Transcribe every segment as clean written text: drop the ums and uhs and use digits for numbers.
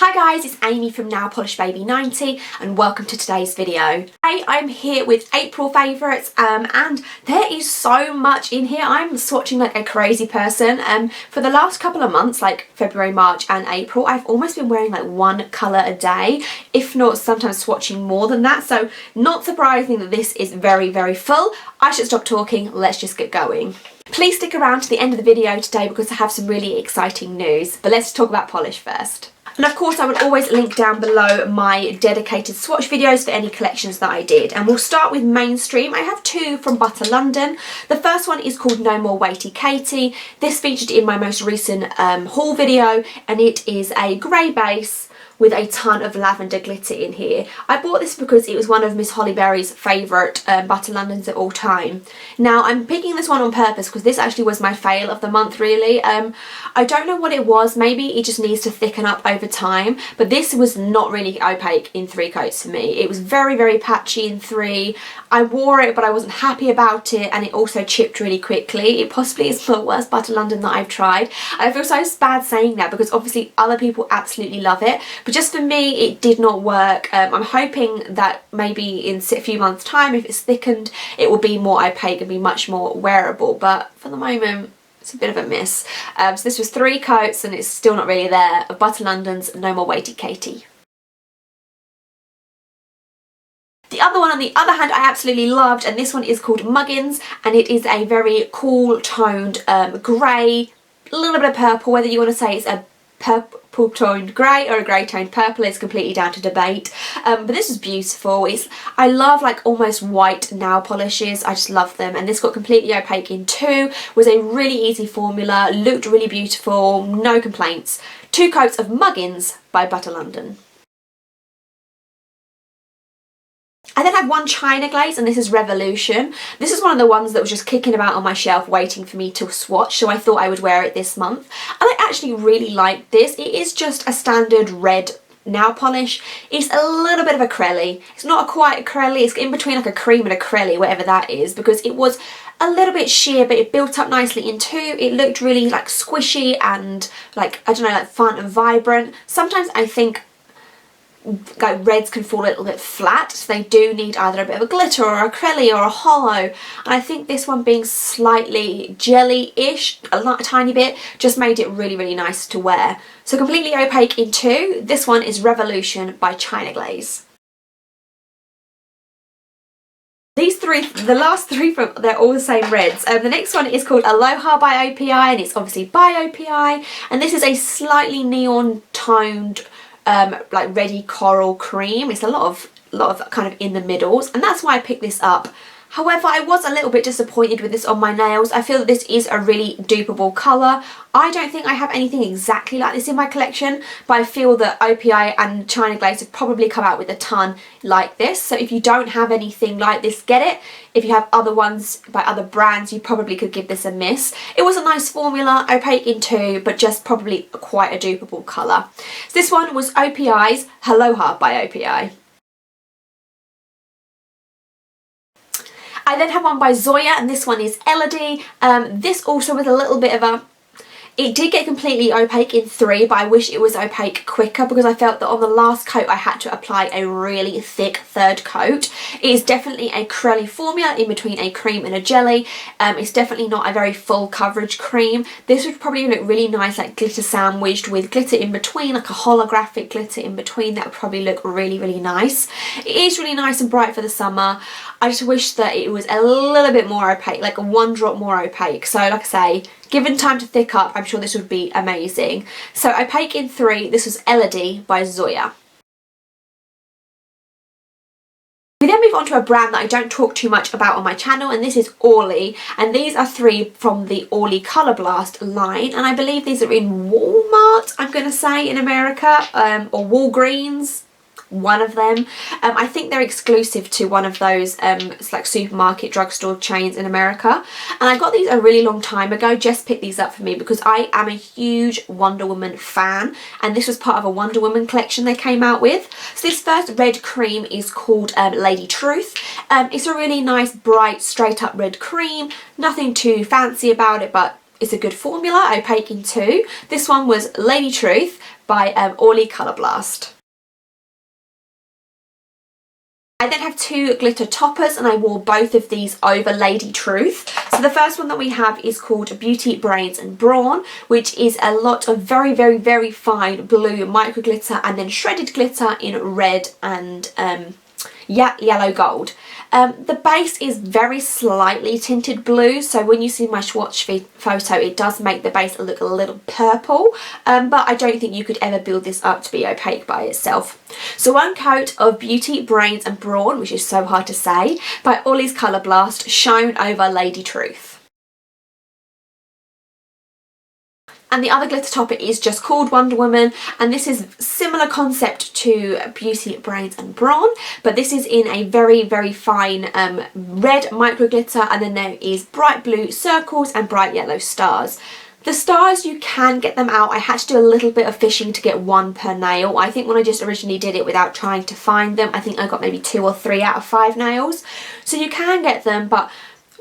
Hi guys, it's Amy from Nail Polish Baby 90 and welcome to today's video. Today I'm here with April favourites and there is so much in here. I'm swatching like a crazy person. For the last couple of months, like February, March and April, I've almost been wearing like one colour a day, if not sometimes swatching more than that. So not surprising that this is very full. I should stop talking, let's just get going. Please stick around to the end of the video today because I have some really exciting news. But let's talk about polish first. And of course I would always link down below my dedicated swatch videos for any collections that I did. And we'll start with mainstream. I have two from Butter London. The first one is called No More Waity Katie. This featured in my most recent haul video and it is a grey base with a ton of lavender glitter in here. I bought this because it was one of Miss Hollyberry's favourite Butter Londons of all time. Now I'm picking this one on purpose because this actually was my fail of the month really. I don't know what it was, maybe it just needs to thicken up over time, but this was not really opaque in 3 coats for me. It was very patchy in 3. I wore it but I wasn't happy about it and it also chipped really quickly. It possibly is the worst Butter London that I've tried. I feel so bad saying that because obviously other people absolutely love it. But just for me, it did not work. I'm hoping that maybe in a few months' time, if it's thickened, it will be more opaque and be much more wearable. But for the moment, it's a bit of a miss. So this was 3 coats and it's still not really there. Of Butter London's No More Waity Katie. The other one, on the other hand, I absolutely loved, and this one is called Muggins, and it is a very cool toned grey, a little bit of purple, whether you want to say it's a purple toned grey or a grey toned purple is completely down to debate, but this is beautiful. I love like almost white nail polishes, I just love them, and this got completely opaque in 2, was a really easy formula, looked really beautiful, no complaints. 2 coats of Muggins by Butter London. I then have one China Glaze and this is Revolution. This is one of the ones that was just kicking about on my shelf waiting for me to swatch, so I thought I would wear it this month. And I actually really like this. It is just a standard red nail polish. It's a little bit of a crelly. It's not quite a crelly, it's in between like a cream and a crelly, whatever that is, because it was a little bit sheer but it built up nicely in 2. It looked really like squishy and like, I don't know, like fun and vibrant. Sometimes I think like reds can fall a little bit flat, so they do need either a bit of a glitter or a crelly or a hollow, and I think this one being slightly jelly-ish, a tiny bit, just made it really nice to wear. So completely opaque in 2. This one is Revolution by China Glaze. These 3, the last 3, they're all the same reds. The next one is called Aloha by OPI and it's obviously by OPI, and this is a slightly neon toned like reddy coral cream. It's a lot of kind of in the middles, and that's why I picked this up. However, I was a little bit disappointed with this on my nails. I feel that this is a really dupeable colour. I don't think I have anything exactly like this in my collection, but I feel that OPI and China Glaze have probably come out with a ton like this. So if you don't have anything like this, get it. If you have other ones by other brands, you probably could give this a miss. It was a nice formula, opaque in 2, but just probably quite a dupeable colour. So this one was OPI's Aloha by OPI. I then have one by Zoya and this one is Elodie. This also with a little bit of a... It did get completely opaque in 3, but I wish it was opaque quicker because I felt that on the last coat I had to apply a really thick 3rd coat. It is definitely a crelly formula in between a cream and a jelly. It's definitely not a very full coverage cream. This would probably look really nice like glitter sandwiched with glitter in between, like a holographic glitter in between. That would probably look really nice. It is really nice and bright for the summer. I just wish that it was a little bit more opaque, like a 1 drop more opaque. So like I say, given time to thick up, I'm sure this would be amazing. So opaque in 3, this was Elodie by Zoya. We then move on to a brand that I don't talk too much about on my channel, and this is Orly, and these are 3 from the Orly Colour Blast line, and I believe these are in Walmart, I'm going to say, in America, or Walgreens. One of them. I think they're exclusive to one of those it's like supermarket drugstore chains in America, and I got these a really long time ago. Jess picked these up for me because I am a huge Wonder Woman fan, and this was part of a Wonder Woman collection they came out with. So this first red cream is called Lady Truth. It's a really nice bright straight up red cream, nothing too fancy about it, but is a good formula, opaque in 2. This one was Lady Truth by Orly Colour Blast. I then have 2 glitter toppers, and I wore both of these over Lady Truth. So the first one that we have is called Beauty, Brains and Brawn, which is a lot of very, very, very fine blue micro glitter and then shredded glitter in red and yellow gold. The base is very slightly tinted blue, so when you see my Swatch photo it does make the base look a little purple, but I don't think you could ever build this up to be opaque by itself. So 1 coat of Beauty, Brains and Brawn, which is so hard to say, by Orly's Colour Blast, shown over Lady Truth. And the other glitter topper is just called Wonder Woman, and this is similar concept to Beauty, Brains and Brawn, but this is in a very, very fine red micro glitter, and then there is bright blue circles and bright yellow stars. The stars, you can get them out. I had to do a little bit of fishing to get 1 per nail. I think when I just originally did it without trying to find them, I think I got maybe 2 or 3 out of 5 nails. So you can get them, but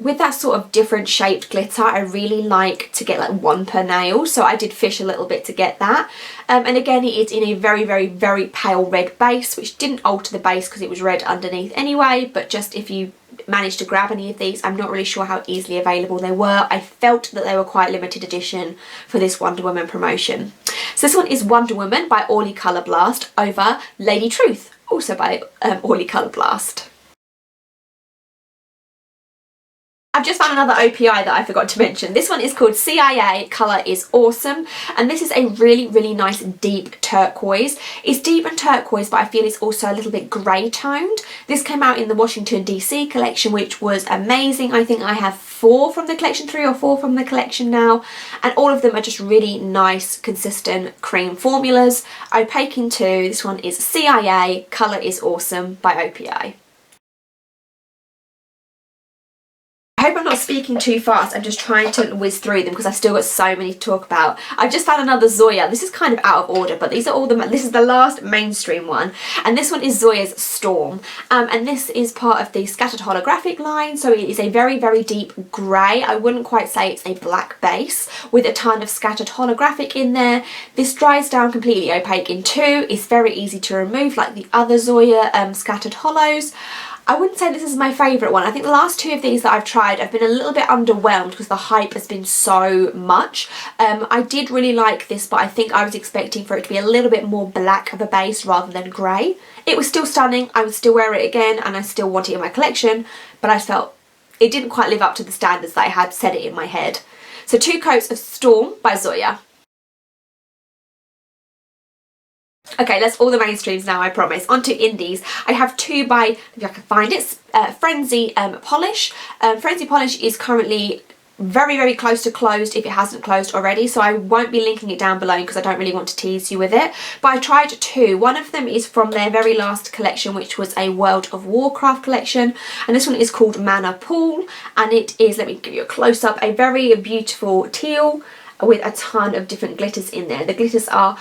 with that sort of different shaped glitter, I really like to get like 1 per nail, so I did fish a little bit to get that. And again, it is in a very, very, very pale red base, which didn't alter the base because it was red underneath anyway, but just if you managed to grab any of these, I'm not really sure how easily available they were. I felt that they were quite limited edition for this Wonder Woman promotion. So this one is Wonder Woman by Orly Colour Blast over Lady Truth, also by Orly Colour Blast. I've just found another OPI that I forgot to mention. This one is called CIA, Colour is Awesome, and this is a really, really nice deep turquoise. It's deep and turquoise, but I feel it's also a little bit grey toned. This came out in the Washington DC collection, which was amazing. I think I have 4 from the collection, 3 or 4 from the collection now, and all of them are just really nice, consistent cream formulas. Opaque in 2, this one is CIA, Colour is Awesome by OPI. I hope I'm not speaking too fast. I'm just trying to whiz through them because I've still got so many to talk about. I've just found another Zoya. This is kind of out of order, but these are all this is the last mainstream one, and this one is Zoya's Storm, and this is part of the Scattered Holographic line, so it is a very, very deep grey. I wouldn't quite say it's a black base with a ton of Scattered Holographic in there. This dries down completely opaque in 2. It's very easy to remove like the other Zoya Scattered Hollows. I wouldn't say this is my favourite one. I think the last 2 of these that I've tried, I've been a little bit underwhelmed because the hype has been so much. I did really like this, but I think I was expecting for it to be a little bit more black of a base rather than grey. It was still stunning. I would still wear it again, and I still want it in my collection, but I felt it didn't quite live up to the standards that I had set it in my head. So 2 coats of Storm by Zoya. Okay, that's all the mainstreams now, I promise. On to indies. I have 2 by, if I can find it, Frenzy Polish. Frenzy Polish is currently very, very close to closed if it hasn't closed already, so I won't be linking it down below because I don't really want to tease you with it. But I tried 2. One of them is from their very last collection, which was a World of Warcraft collection, and this one is called Mana Pool, and it is, let me give you a close-up, a very beautiful teal with a ton of different glitters in there. The glitters are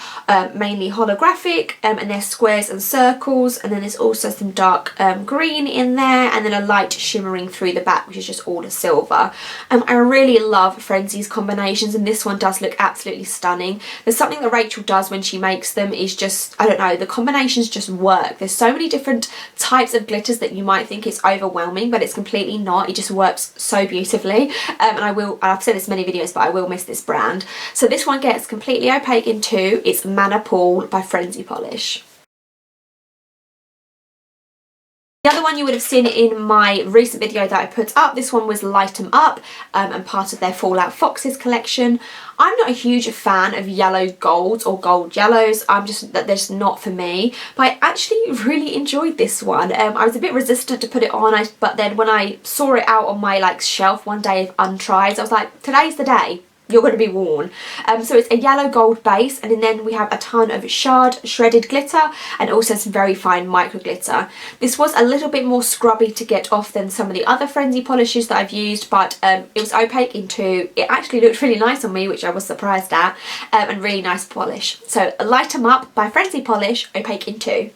mainly holographic, and they're squares and circles, and then there's also some dark green in there, and then a light shimmering through the back, which is just all a silver. I really love Frenzy's combinations, and this one does look absolutely stunning. There's something that Rachel does when she makes them is just, I don't know, the combinations just work. There's so many different types of glitters that you might think it's overwhelming, but it's completely not. It just works so beautifully, and I've said this in many videos, but I will miss this brand. So this one gets completely opaque in 2. It's Mana Pool by Frenzy Polish. The other one you would have seen in my recent video that I put up, this one was Light 'em Up, and part of their Fallout Foxes collection. I'm not a huge fan of yellow golds or gold yellows. They're just not for me, but I actually really enjoyed this one. I was a bit resistant to put it on, but then when I saw it out on my shelf one day of untried, I was like, today's the day. You're going to be worn. So it's a yellow gold base, and then we have a ton of shredded glitter and also some very fine micro glitter. This was a little bit more scrubby to get off than some of the other Frenzy polishes that I've used, but it was opaque in 2. It actually looked really nice on me, which I was surprised at, and really nice polish. So Light 'em Up by Frenzy Polish, opaque in 2.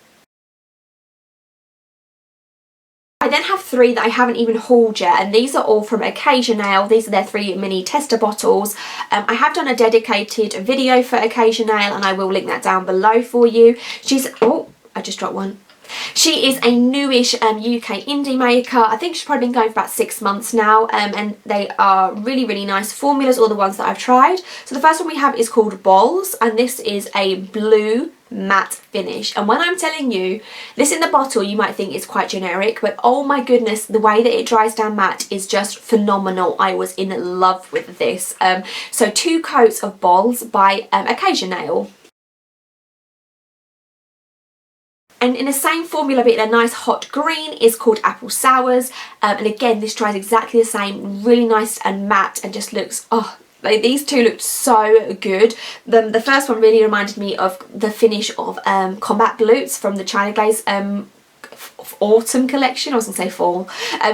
I then have 3 that I haven't even hauled yet, and these are all from OccasioNail. These are their 3 mini tester bottles. I have done a dedicated video for OccasioNail, and I will link that down below for you. Oh, I just dropped one. She is a newish UK indie maker. I think she's probably been going for about 6 months now, and they are really, really nice formulas, all the ones that I've tried. So the first one we have is called Bolls, and this is a blue matte finish. And when I'm telling you, this in the bottle, you might think it's quite generic, but oh my goodness, the way that it dries down matte is just phenomenal. I was in love with this. So 2 coats of Bolls by OccasioNail. And in the same formula but in a nice hot green is called Apple Sours. And again, this dries exactly the same, really nice and matte, and just looks, oh, like these two looked so good. The first one really reminded me of the finish of Combat Glutes from the China Glaze autumn collection. I was going to say fall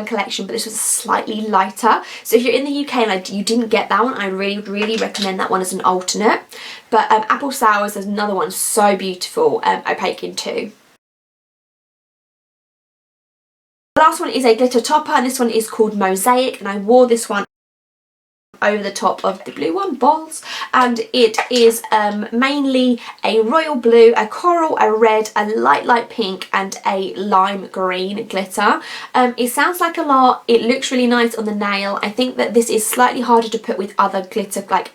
collection, but this was slightly lighter. So if you're in the UK and you didn't get that one, I really recommend that one as an alternate. But Apple Sours is another one, so beautiful, opaque in 2. The last one is a glitter topper, and this one is called Mosiac, and I wore this one over the top of the blue one, Bolls, and it is mainly a royal blue, a coral, a red, a light pink, and a lime green glitter. It sounds like a lot, it looks really nice on the nail. I think that this is slightly harder to put with other glitter like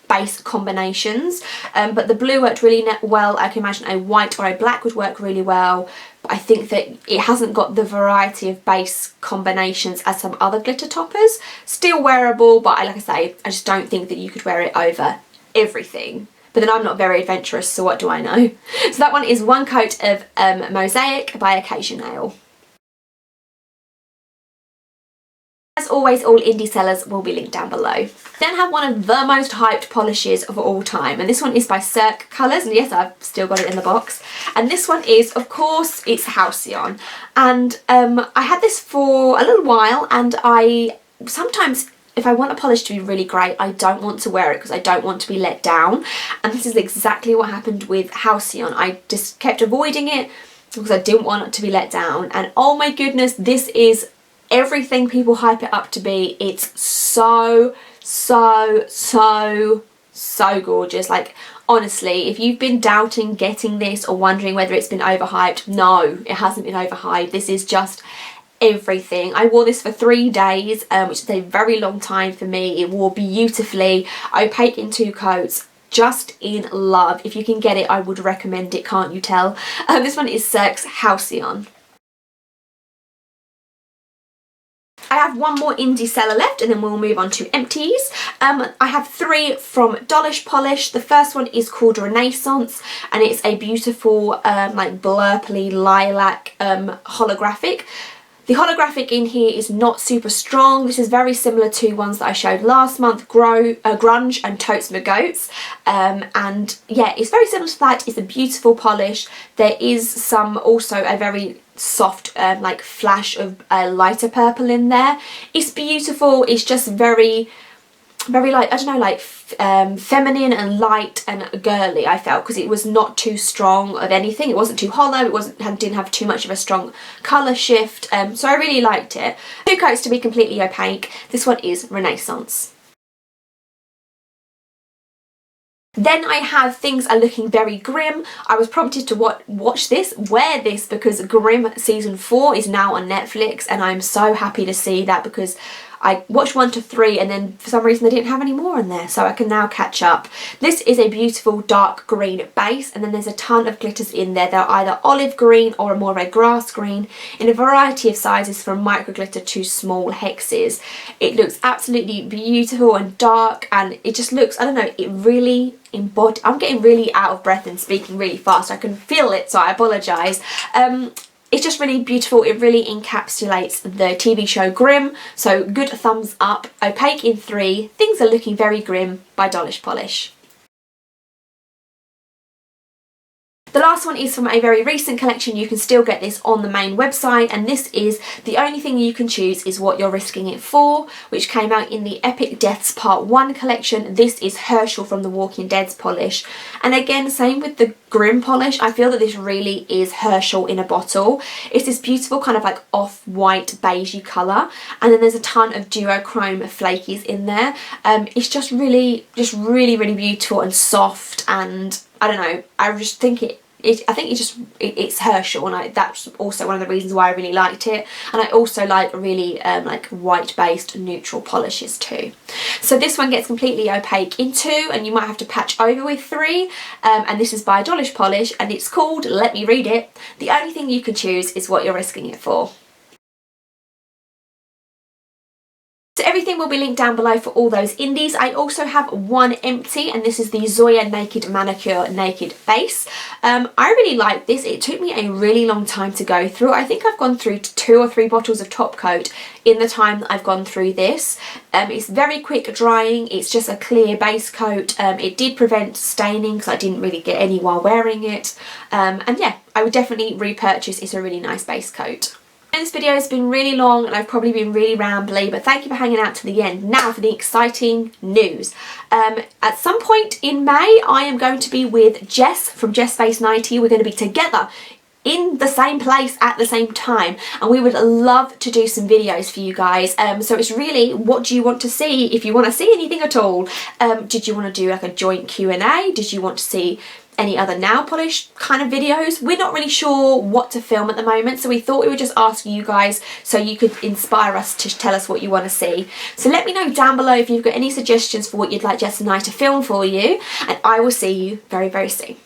base combinations, but the blue worked really well. I can imagine a white or a black would work really well. I think that it hasn't got the variety of base combinations as some other glitter toppers. Still wearable, but like I say, I just don't think that you could wear it over everything. But then I'm not very adventurous, so what do I know? So that one is 1 coat of Mosiac by OccasioNail. As always, all indie sellers will be linked down below. Then I have one of the most hyped polishes of all time, and this one is by Cirque Colours, and yes, I've still got it in the box. And this one is, of course, it's Halcyon. And I had this for a little while, and I sometimes, if I want a polish to be really great, I don't want to wear it because I don't want to be let down. And this is exactly what happened with Halcyon. I just kept avoiding it because I didn't want it to be let down. And oh my goodness, this is everything people hype it up to be. It's so gorgeous. Like, honestly, if you've been doubting getting this or wondering whether it's been overhyped, no, it hasn't been overhyped. This is just everything. I wore this for 3 days, which is a very long time for me. It wore beautifully, opaque in 2 coats. Just in love. If you can get it, I would recommend it, can't you tell? This one is Cirque's Halcyon. I have one more indie seller left, and then we'll move on to empties. I have 3 from Dollish Polish. The first one is called Renaissance, and it's a beautiful like blurply lilac holographic. The holographic in here is not super strong. This is very similar to ones that I showed last month, Grunge and Totes My Goats. And yeah, it's very similar to that. It's a beautiful polish. There is some also a very soft like flash of lighter purple in there. It's beautiful. It's just very like, I don't know, like feminine and light and girly, I felt, because it was not too strong of anything. It wasn't too hollow, it didn't have too much of a strong colour shift, so I really liked it. 2 coats to be completely opaque. This one is Renaissance. Then I have Things Are Looking Very Grimm. I was prompted to wear this because Grimm season 4 is now on Netflix, and I'm so happy to see that because I watched 1 to 3 and then for some reason they didn't have any more in there, so I can now catch up. This is a beautiful dark green base, and then there's a ton of glitters in there. They're either olive green or a more red grass green in a variety of sizes from micro glitter to small hexes. It looks absolutely beautiful and dark, and it just looks, I don't know, it really embodies. I'm getting really out of breath and speaking really fast. I can feel it, so I apologise. It's just really beautiful. It really encapsulates the TV show Grimm, so good thumbs up. Opaque in 3, Things Are Looking Very Grimm by Dollish Polish. The last one is from a very recent collection. You can still get this on the main website, and this is The Only Thing You Can Choose Is What You're Risking It For, which came out in the Epic Deaths Part 1 collection. This is Herschel from the Walking Dead's polish, and again, same with the Grimm polish. I feel that this really is Herschel in a bottle. It's this beautiful kind of like off-white beigey colour, and then there's a ton of duochrome flakies in there. It's just really beautiful and soft, and I don't know, I just think it's Herschel, and that's also one of the reasons why I really liked it. And I also like really like white based neutral polishes too. So this one gets completely opaque in 2, and you might have to patch over with 3, and this is by Dollish polish, and it's called, let me read it, The Only Thing You Can Choose Is What You're Risking It For. So everything will be linked down below for all those indies. I also have one empty, and this is the Zoya Naked Manicure Naked Base. I really like this. It took me a really long time to go through. I think I've gone through 2 or 3 bottles of top coat in the time that I've gone through this. It's very quick drying. It's just a clear base coat. It did prevent staining because I didn't really get any while wearing it. And yeah, I would definitely repurchase. It's a really nice base coat. This video has been really long and I've probably been really rambly, but thank you for hanging out to the end. Now for the exciting news. At some point in May, I am going to be with Jess from Jess Face 90. We're going to be together in the same place at the same time, and we would love to do some videos for you guys. So it's really, what do you want to see? If you want to see anything at all, did you want to do like a joint Q&A? Did you want to see any other nail polish kind of videos? We're not really sure what to film at the moment, so we thought we would just ask you guys so you could inspire us to tell us what you want to see. So let me know down below if you've got any suggestions for what you'd like Jess and I to film for you, and I will see you very, very soon.